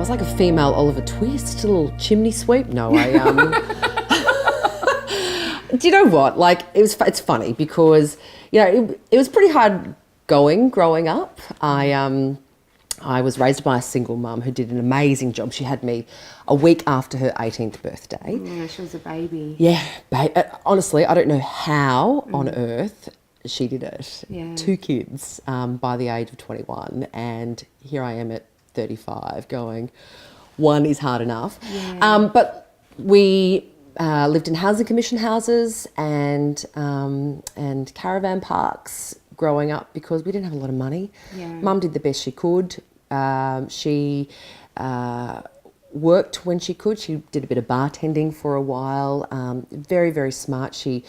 was like a female Oliver Twist, a little chimney sweep. No, do you know what? Like, it's funny because, it was pretty hard going growing up. I was raised by a single mum who did an amazing job. She had me a week after her 18th birthday. Yeah, she was a baby. Yeah, honestly, I don't know how on earth she did it. Yeah. 2 kids by the age of 21, and here I am at 35 going, one is hard enough. Yeah. But we lived in housing commission houses and caravan parks growing up because we didn't have a lot of money. Yeah. Mum did the best she could. She worked when she could. She did a bit of bartending for a while. Very, very smart. She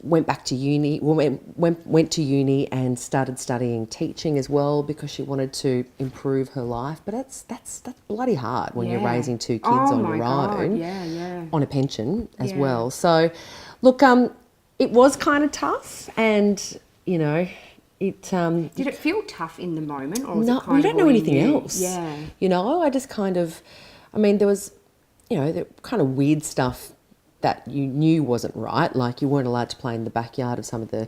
went back to uni, went to uni and started studying teaching as well because she wanted to improve her life. But that's bloody hard when you're raising 2 kids on your own, on a pension as well. So, look, it was kind of tough, and it. Did it feel tough in the moment, or was no, it kind we don't know anything else. Yeah. I just kind of, there was, the kind of weird stuff that you knew wasn't right. Like, you weren't allowed to play in the backyard of some of the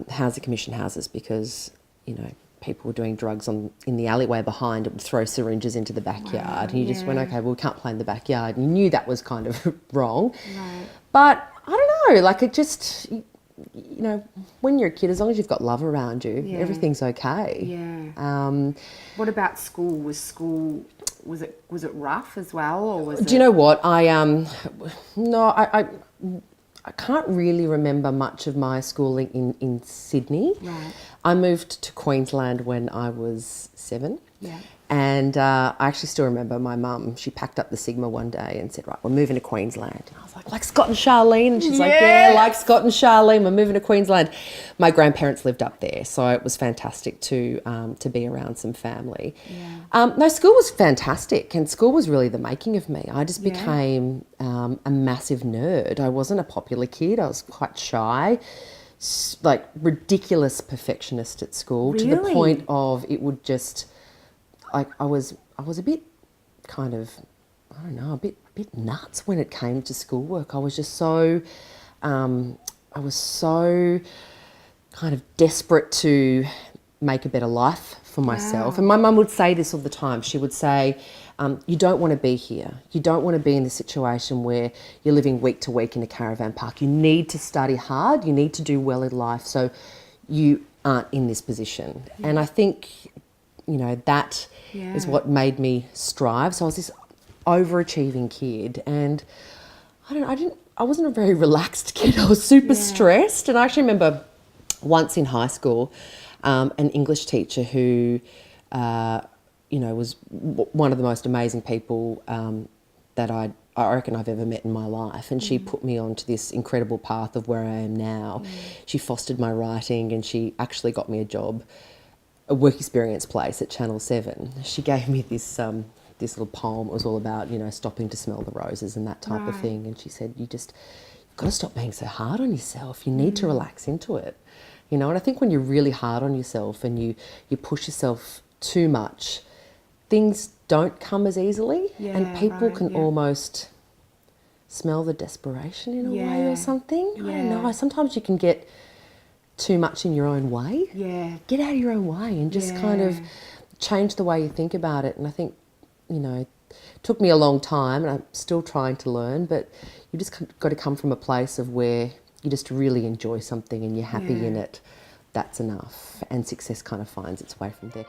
housing commission houses because, people were doing drugs in the alleyway behind. It would throw syringes into the backyard. Wow, and you just went, okay, well, we can't play in the backyard. And you knew that was kind of wrong. Right. But I don't know, like, it just, when you're a kid, as long as you've got love around you, everything's okay. Yeah. What about school? Was it rough as well, or was Do you know what? I can't really remember much of my schooling in Sydney. Right. I moved to Queensland when I was 7. Yeah. And I actually still remember my mum, she packed up the Sigma one day and said, right, we're moving to Queensland. And I was like Scott and Charlene? And she's like, yeah, like Scott and Charlene, we're moving to Queensland. My grandparents lived up there, so it was fantastic to be around some family. Yeah. No, school was fantastic, and school was really the making of me. I just became a massive nerd. I wasn't a popular kid. I was quite shy, like ridiculous perfectionist at school, to the point of it would just... Like, I was a bit kind of, I don't know, a bit nuts when it came to schoolwork. I was just so, kind of desperate to make a better life for myself. And my mum would say this all the time. She would say, you don't want to be here. You don't want to be in the situation where you're living week to week in a caravan park. You need to study hard. You need to do well in life so you aren't in this position. And I think, that is what made me strive. So I was this overachieving kid, and I wasn't a very relaxed kid. I was super stressed. And I actually remember once in high school, an English teacher who, was one of the most amazing people that I reckon I've ever met in my life. And she put me onto this incredible path of where I am now. She fostered my writing, and she actually got me a work experience place at Channel 7. She gave me this little poem. It was all about, stopping to smell the roses and that type of thing. And she said, you've got to stop being so hard on yourself. You need to relax into it. And I think when you're really hard on yourself and you push yourself too much, things don't come as easily. And people can almost smell the desperation in a way or something. I don't know. Sometimes you can get too much in your own way. Yeah. Get out of your own way and just kind of change the way you think about it. And I think, it took me a long time, and I'm still trying to learn, but you just got to come from a place of where you just really enjoy something and you're happy in it. That's enough. And success kind of finds its way from there.